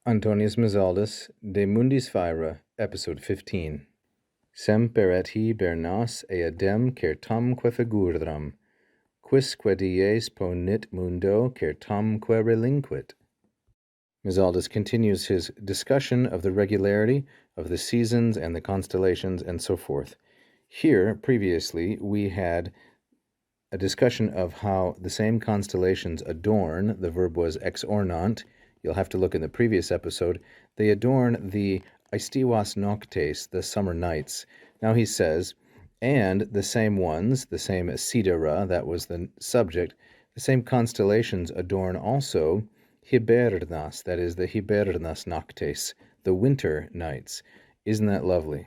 Antonius Mizaldus, de Mundi Sphaera, Episode 15. Semper et hiber nos eadem certamque figuram, quisque dies ponit mundo certamque relinquit. Mizaldus continues his discussion of the regularity of the seasons and the constellations and so forth. Here, previously, we had a discussion of how the same constellations adorn, the verb was exornant. You'll have to look in the previous episode. They adorn the aestivas noctes, the summer nights. Now he says, and the same ones, the same sidera, that was the subject, the same constellations adorn also hibernas, that is the hibernas noctes, the winter nights. Isn't that lovely?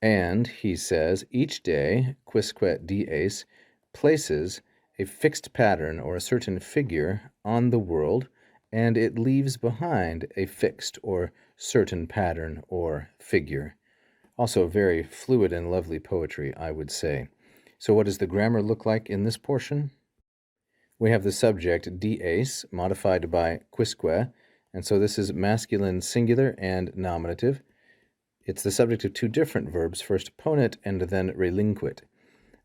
And, he says, each day, quisque dies, places a fixed pattern or a certain figure on the world, and it leaves behind a fixed or certain pattern or figure. Also very fluid and lovely poetry, I would say. So what does the grammar look like in this portion? We have the subject dies modified by quisque, and so this is masculine singular and nominative. It's the subject of two different verbs, first ponit and then relinquit.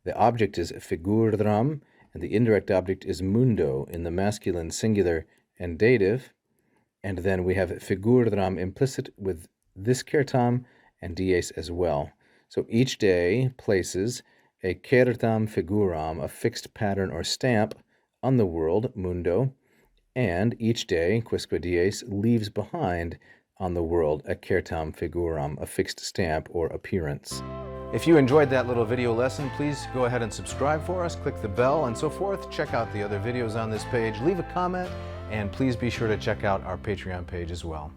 The object is figuram, and the indirect object is mundo in the masculine singular and dative. And then we have figuram implicit with this certam and dies as well. So each day places a certam figuram, a fixed pattern or stamp, on the world, mundo, and each day, quisque dies, leaves behind on the world a certam figuram, a fixed stamp or appearance. If you enjoyed that little video lesson, please go ahead and subscribe for us, click the bell and so forth. Check out the other videos on this page, leave a comment, and please be sure to check out our Patreon page as well.